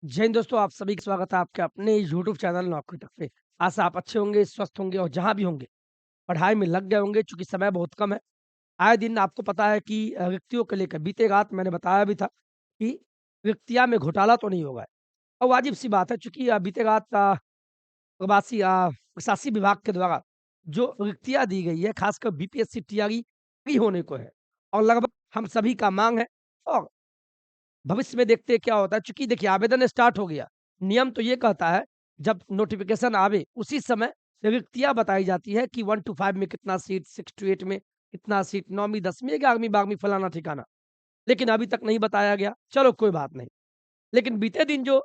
जय हिंद दोस्तों, आप सभी का स्वागत है आपके अपने यूट्यूब चैनल नौकरी तक पे। आशा आप अच्छे होंगे, स्वस्थ होंगे और जहाँ भी होंगे, पढ़ाई में लग गए होंगे चूँकि समय बहुत कम है। आए दिन आपको पता है कि रिक्तियों को लेकर बीते रात मैंने बताया भी था कि रिक्तियाँ में घोटाला तो नहीं होगा। और वाजिब-सी बात है चूँकि बीते रात प्रशासनिक विभाग के द्वारा जो रिक्तियाँ दी गई है, खासकर बीपीएससी, टीआरई फ्री होने को है और लगभग हम सभी का माँग है और भविष्य में देखते हैं क्या होता है। चूँकि देखिए आवेदन स्टार्ट हो गया। नियम तो ये कहता है जब नोटिफ़िकेशन आवे उसी समय रिक्तियाँ बताई जाती है कि 1 टू 5 में कितना सीट, 6 टू 8 में कितना सीट, 9वीं 10वीं 11वीं 12वीं फलाना-ठिकाना। लेकिन अभी तक नहीं बताया गया। चलो कोई बात नहीं। लेकिन बीते दिन जो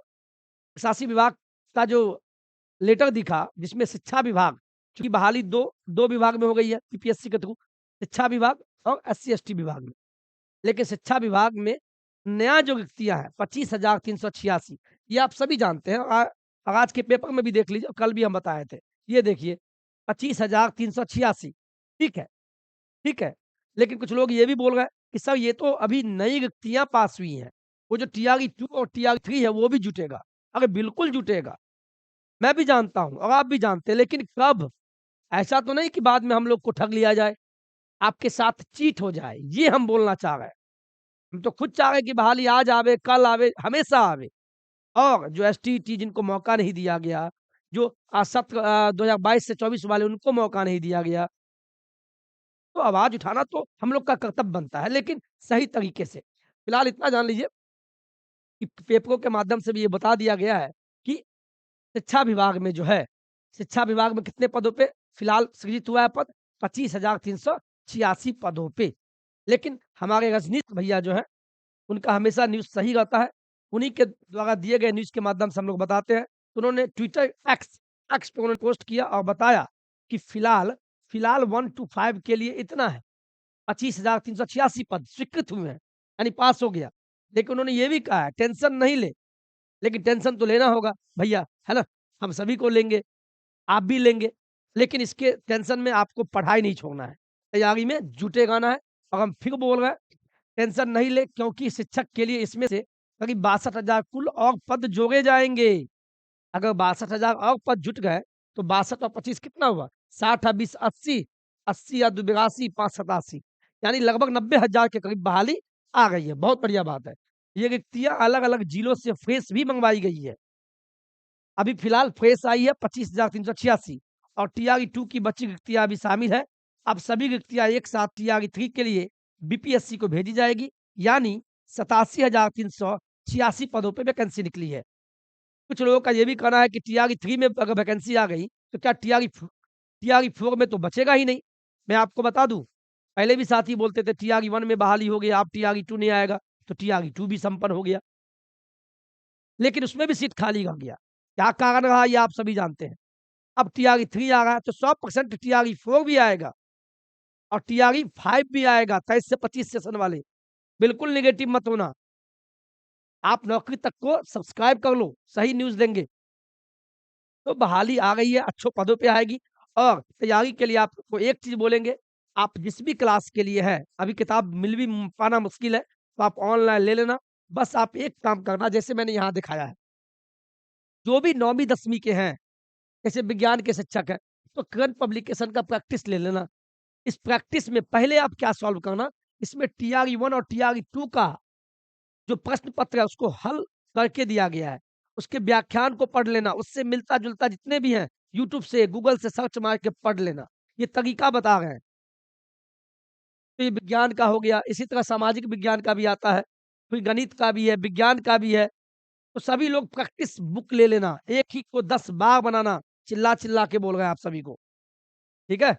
शासी विभाग का जो लेटर दिखा जिसमें शिक्षा विभाग चूँकि बहाली 2 विभाग में हो गई है यूपीएससी के थ्रू, शिक्षा विभाग और एससी-एसटी विभाग में। लेकिन शिक्षा विभाग में नया जो रिक्तियाँ हैं 25,386 ये आप सभी जानते हैं और आज के पेपर में भी देख लीजिए और कल भी हम बताए थे। ये देखिए 25,386 ठीक है, ठीक है। लेकिन कुछ लोग ये भी बोल रहे हैं कि सर ये तो अभी नई रिक्तियाँ पास हुई हैं। वो जो टीआरई 2 और टीआरई 3 है वो भी जुटेगा। अरे बिल्कुल जुटेगा। मैं भी जानता हूँ और आप भी जानते हैं लेकिन कब? ऐसा तो नहीं कि बाद में हम लोग को ठग लिया जाए, आपके साथ चीट हो जाए, ये हम बोलना चाह रहे हैं। हम तो खुद चाह रहे हैं कि बहाली आज आवे, कल आवे, हमेशा आवे और जो एसटीईटी जिनको मौका नहीं दिया गया, जो सत्र 2022 से 24 वाले उनको मौका नहीं दिया गया, तो आवाज़ उठाना तो हम लोग का कर्तव्य बनता है, लेकिन सही तरीके से। फिलहाल इतना जान लीजिए कि पेपरों के माध्यम से भी ये बता दिया गया है कि शिक्षा विभाग में जो है, शिक्षा विभाग में कितने पदों पे फिलहाल सृजित हुआ है पद? 25,386 पदों पे। लेकिन हमारे रजनीश भैया जो हैं उनका हमेशा न्यूज़ सही रहता है। उन्हीं के द्वारा दिए गए न्यूज़ के माध्यम से हम लोग बताते हैं। तो उन्होंने ट्विटर एक्स पे उन्होंने पोस्ट किया और बताया कि फिलहाल 1 टू 5 के लिए इतना है। 25,386 पद स्वीकृत हुए हैं, यानी पास हो गया। लेकिन उन्होंने ये भी कहा है टेंशन नहीं ले, लेकिन टेंशन तो लेना होगा भैया, है ना? हम सभी को लेंगे, आप भी लेंगे। लेकिन इसके टेंशन में आपको पढ़ाई नहीं छोड़ना है। तैयारी में जुटे रहना है और हम फिर बोल रहे हैं टेंशन नहीं ले क्योंकि शिक्षक के लिए इसमें से करीब 62,000 कुल और पद जोड़े जाएँगे। अगर 62,000 और पद जुट गए, तो 62 और 25 कितना हुआ? 60 और 20 80, 80 या 2 82, 5 87 यानी लगभग 90,000 के करीब बहाली आ गई है। बहुत बढ़िया बात है। ये रिक्तियाँ अलग-अलग जिलों से फ्रेश भी मँगवाई गई है। अभी फिलहाल फ्रेश आई है 25,386 और टीआरई 2 की बची रिक्तियाँ अभी शामिल है। अब सभी रिक्तियाँ एक साथ टीआरई 3 के लिए बीपीएससी को भेजी जाएगी, यानी 87,386 पदों पे वैकेंसी निकली है। कुछ लोगों का ये भी कहना है कि टीआरई 3 में अगर वैकेंसी आ गई, तो क्या टीआरई 4 में तो बचेगा ही नहीं। मैं आपको बता दूँ, पहले भी साथी बोलते थे टीआरई 1 में बहाली हो गई, अब टीआरई 2 नहीं आएगा, तो टीआरई 2 भी संपन्न हो गया। लेकिन उसमें भी सीट खाली रह गया। क्या कारण रहा ये आप सभी जानते हैं। अब टीआरई 3 आ रहा है तो 100% टीआरई 4 भी आएगा और टीआरई 5 भी आएगा 23 से 25 सेशन वाले। बिल्कुल नेगेटिव मत होना। आप नौकरी तक को सब्सक्राइब कर लो, सही न्यूज़ देंगे। तो बहाली आ गई है, अच्छे पदों पे आएगी और तैयारी के लिए आपको एक चीज़ बोलेंगे, आप जिस भी क्लास के लिए है, अभी किताब मिल भी पाना मुश्किल है, तो आप ऑनलाइन ले लेना। बस आप एक काम करना जैसे मैंने यहाँ दिखाया है, जो भी 9वीं 10वीं के हैं, जैसे विज्ञान के शिक्षक हैं, तो करंट पब्लिकेशन का प्रैक्टिस ले लेना। इस प्रैक्टिस में पहले आप क्या सॉल्व करना, इसमें टीआरई 1 और टीआरई 2 का जो प्रश्न पत्र है उसको हल करके दिया गया है। उसके व्याख्यान को पढ़ लेना, उससे मिलता-जुलता जितने भी हैं, यूट्यूब से, गूगल से सर्च मार के पढ़ लेना। ये तरीका बता रहे हैं। तो ये विज्ञान का हो गया, इसी तरह सामाजिक विज्ञान का भी आता है, फिर गणित का भी है, विज्ञान का भी है। तो सभी लोग प्रैक्टिस बुक ले लेना, एक ही को 10 बार बनाना, चिल्ला-चिल्ला के बोल रहे हैं आप सभी को, ठीक है?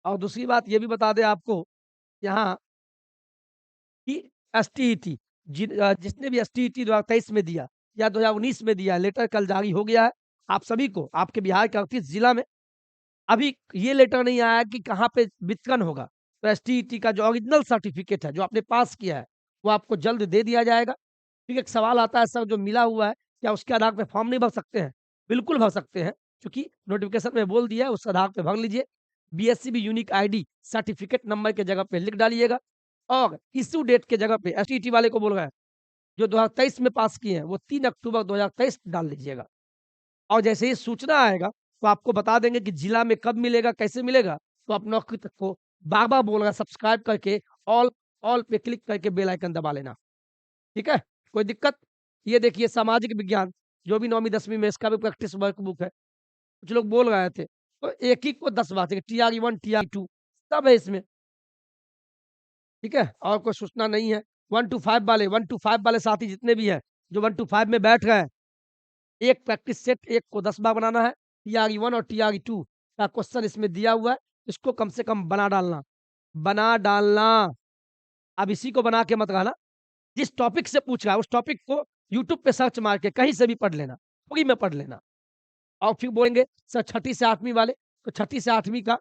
और दूसरी बात ये भी बता दें आपको यहाँ कि एसटीईटी जिसने भी एसटीईटी 2023 में दिया या 2019 में दिया, लेटर कल जारी हो गया है। आप सभी को आपके बिहार के 38 जिला में अभी ये लेटर नहीं आया कि कहाँ पे वितरण होगा। तो एसटीईटी का जो ओरिजिनल सर्टिफिकेट है, जो आपने पास किया है, वो आपको जल्द दे दिया जाएगा। फिर एक सवाल आता है सर जो मिला हुआ है, क्या उसके आधार पे फॉर्म नहीं भर सकते हैं? बिल्कुल भर सकते हैं, क्योंकि नोटिफ़िकेशन में बोल दिया है उस आधार पे भर लीजिए। BSCB unique ID certificate number की जगह पे लिख डालिएगा और इश्यू डेट की जगह पे एसटीईटी वाले को बोल रहे हैं, जो 2023 में पास किए हैं, वो 3 अक्टूबर 2023 डाल दीजिएगा। और जैसे ही सूचना आएगा, तो आपको बता देंगे कि जिला में कब मिलेगा, कैसे मिलेगा, तो आप नौकरी तक को बार-बार बोल रहा है सब्सक्राइब करके ऑल ऑल पे क्लिक करके बेल आइकन दबा लेना, ठीक है? कोई दिक्कत? ये देखिए सामाजिक विज्ञान, जो भी 9वीं 10वीं में इसका भी प्रैक्टिस वर्क बुक है। कुछ लोग बोल रहे थे, तो एक ही को 10 बातें टीआरई 1, टीआरई 2 सब है इसमें, ठीक है? और कोई सूचना नहीं है। 1 टू 5 वाले साथी जितने भी हैं, जो 1 टू 5 में बैठ गए हैं, एक प्रैक्टिस सेट एक को 10 बार बनाना है। टीआरई 1 और टीआरई 2 का क्वेश्चन इसमें दिया हुआ है, इसको कम से कम बना डालना। बना डालना, अब इसी को बना के मत रहना। जिस टॉपिक से पूछ रहा है, उस टॉपिक को यूट्यूब पे सर्च मार के कहीं से भी पढ़ लेना, फ्री में पढ़ लेना। और फिर बोलेंगे सर छठी से 8वीं वाले, तो छठी से 8वीं का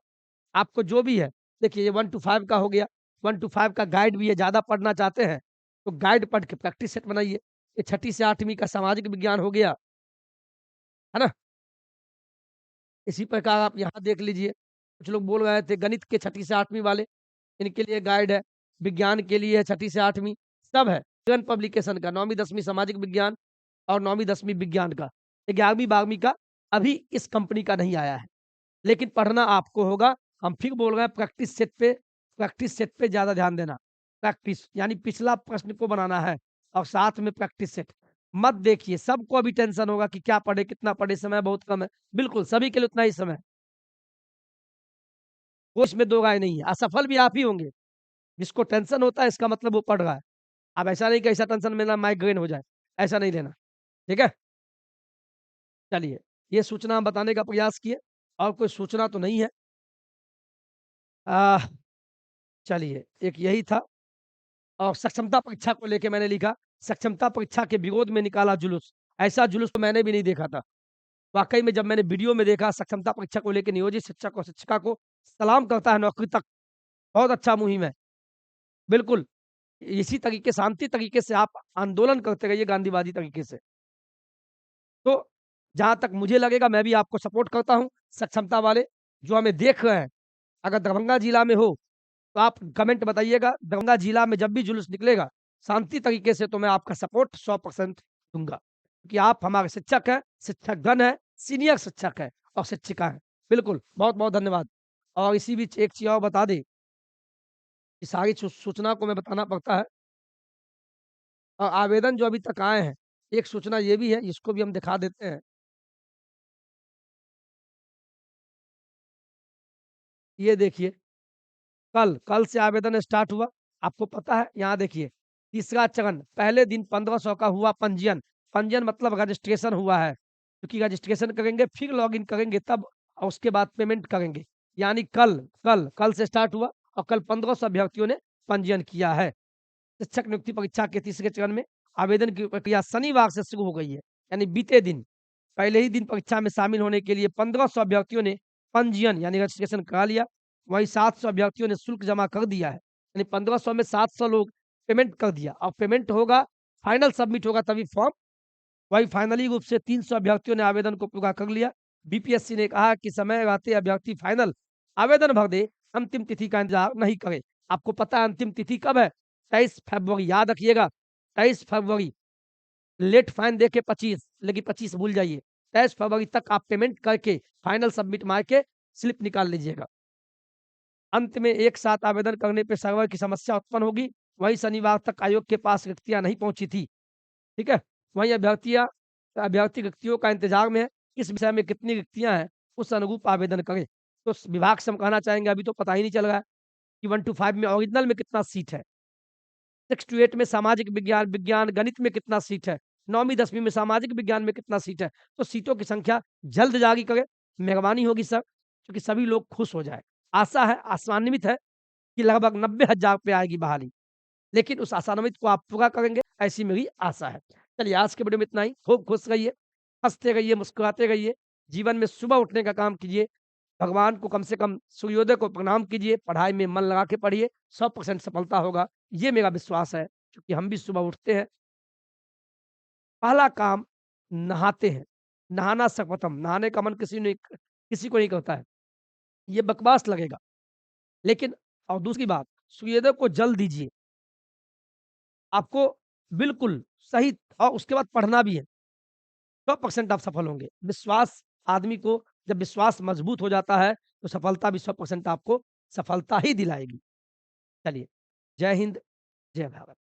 आपको जो भी है, देखिए ये 1 टू 5 का हो गया, 1 टू 5 का गाइड भी है, ज़्यादा पढ़ना चाहते हैं, तो गाइड पढ़ के प्रैक्टिस सेट बनाइए। ये छठी से 8वीं का सामाजिक विज्ञान हो गया, है ना? इसी प्रकार आप यहाँ देख लीजिए, कुछ लोग बोल रहे थे गणित के छठी से 8वीं वाले, इनके लिए गाइड है, विज्ञान के लिए है छठी से 8वीं, सब है। जन पब्लिकेशन का 9वीं 10वीं सामाजिक विज्ञान और 9वीं 10वीं विज्ञान का, 11वीं 12वीं का अभी इस कंपनी का नहीं आया है, लेकिन पढ़ना आपको होगा। हम फिर बोल रहे हैं प्रैक्टिस सेट पे ज़्यादा ध्यान देना। प्रैक्टिस यानी पिछला प्रश्न को बनाना है और साथ में प्रैक्टिस सेट। मत देखिए, सबको अभी टेंशन होगा कि क्या पढ़े, कितना पढ़े, समय बहुत कम है। बिल्कुल, सभी के लिए उतना ही समय है। कोई इसमें 2 राय नहीं है। असफल भी आप ही होंगे। जिसको टेंशन होता है इसका मतलब वो पढ़ रहा है। अब ऐसा नहीं कि ऐसा टेंशन में ना माइग्रेन हो जाए, ऐसा नहीं लेना। ठीक है? चलिए, ये सूचना हम बताने का प्रयास किए और कोई सूचना तो नहीं है। आह, चलिए, एक यही था और सक्षमता परीक्षा को लेके मैंने लिखा, सक्षमता परीक्षा के विरोध में निकाला जुलूस। ऐसा जुलूस तो मैंने भी नहीं देखा था। वाक़ई में जब मैंने वीडियो में देखा सक्षमता परीक्षा को लेके नियोजित शिक्षक और शिक्षिका को सलाम करता है नौकरी तक, बहुत अच्छा मुहिम है। बिल्कुल, इसी तरीके शांति तरीके से आप आंदोलन करते रहिए गांधीवादी तरीके से। तो जहाँ तक मुझे लगेगा मैं भी आपको सपोर्ट करता हूँ, सक्षमता वाले जो हमें देख रहे हैं, अगर दरभंगा जिला में हो, तो आप कमेंट बताइएगा, दरभंगा जिला में जब भी जुलूस निकलेगा, शांति तरीके से तो मैं आपका सपोर्ट 100% दूँगा। क्योंकि आप हमारे शिक्षक हैं, शिक्षकगण हैं, सीनियर शिक्षक हैं और शिक्षिका हैं। बिल्कुल, बहुत-बहुत धन्यवाद। और इसी बीच एक चीज़ और बता दें, कि सारी सूचना को मैं बताना पड़ता है आवेदन जो अभी तक आए हैं, एक सूचना ये भी है, इसको भी हम दिखा देते हैं। ये देखिए कल से आवेदन स्टार्ट हुआ। आपको पता है यहाँ देखिए, तीसरा चरण पहले दिन 1500 का हुआ पंजीयन। पंजीयन मतलब रजिस्ट्रेशन हुआ है, क्योंकि रजिस्ट्रेशन करेंगे फिर लॉगिन करेंगे तब और उसके बाद पेमेंट करेंगे। यानी कल से स्टार्ट हुआ और कल 1500 अभ्यर्थियों ने पंजीयन किया है। शिक्षक नियुक्ति परीक्षा के तीसरे चरण में आवेदन की प्रक्रिया शनिवार से शुरू हो गई है, यानी बीते दिन पहले ही दिन परीक्षा में शामिल होने के लिए 1500 अभ्यर्थियों ने पंजीयन यानी रजिस्ट्रेशन करा लिया। वहीं 700 अभ्यर्थियों ने शुल्क जमा कर दिया है। यानी 1500 में 700 लोग पेमेंट कर दिया। अब पेमेंट होगा, फाइनल सबमिट होगा तभी फॉर्म। वहीं फाइनली रूप से 300 अभ्यर्थियों ने आवेदन को पूरा कर लिया। बीपीएससी ने कहा कि समय रहते अभ्यर्थी फाइनल आवेदन भर दे, अंतिम तिथि का इंतजार नहीं करे। आपको पता है अंतिम तिथि कब है? 23 फरवरी, याद रखिएगा, 23 फरवरी। लेट फाइन दे के 25, लेकिन 25 भूल जाइए। 23 फरवरी तक आप पेमेंट करके फाइनल सबमिट मार के स्लिप निकाल लीजिएगा। अंत में एक साथ आवेदन करने पे सर्वर की समस्या उत्पन्न होगी। वहीं शनिवार तक आयोग के पास रिक्तियाँ नहीं पहुँची थी। ठीक है? वहीं अभ्यर्थी रिक्तियों का इंतजार में है। किस विषय में कितनी रिक्तियाँ हैं, उस अनुरूप आवेदन करें। तो विभाग से हम कहना चाहेंगे अभी तो पता ही नहीं चल रहा है कि 1 टू 5 में ओरिजिनल में कितना सीट है। 6 टू 8 में सामाजिक विज्ञान, गणित में कितना सीट है, 9वीं 10वीं में सामाजिक विज्ञान में कितना सीट है, तो सीटों की संख्या जल्द जारी करें, मेहरबानी होगी सर, क्योंकि सभी लोग खुश हो जाएँ। आशा है, आशान्वित है कि लगभग 90,000 पे आएगी बहाली, लेकिन उस आशान्वित को आप पूरा करेंगे, ऐसी मेरी आशा है। चलिए आज के वीडियो में इतना ही, खूब खुश रहिए, हँसते रहिए, मुस्कुराते रहिए, जीवन में सुबह उठने का काम कीजिए, भगवान को कम से कम सूर्योदय को प्रणाम कीजिए, पढ़ाई में मन लगा के पढ़िए, 100% सफलता होगा, ये मेरा विश्वास है। क्योंकि हम भी सुबह उठते हैं, पहला काम नहाते हैं, नहाना सर्वप्रथम, नहाने का मन किसी को नहीं करता है, ये बकवास लगेगा। लेकिन और दूसरी बात, सूर्योदय को जल दीजिए, आपको बिल्कुल, सही और उसके बाद पढ़ना भी है, 100% आप सफल होंगे। विश्वास आदमी को जब विश्वास मजबूत हो जाता है, तो सफलता भी 100% आपको सफलता ही दिलाएगी। चलिए, जय हिंद, जय भारत।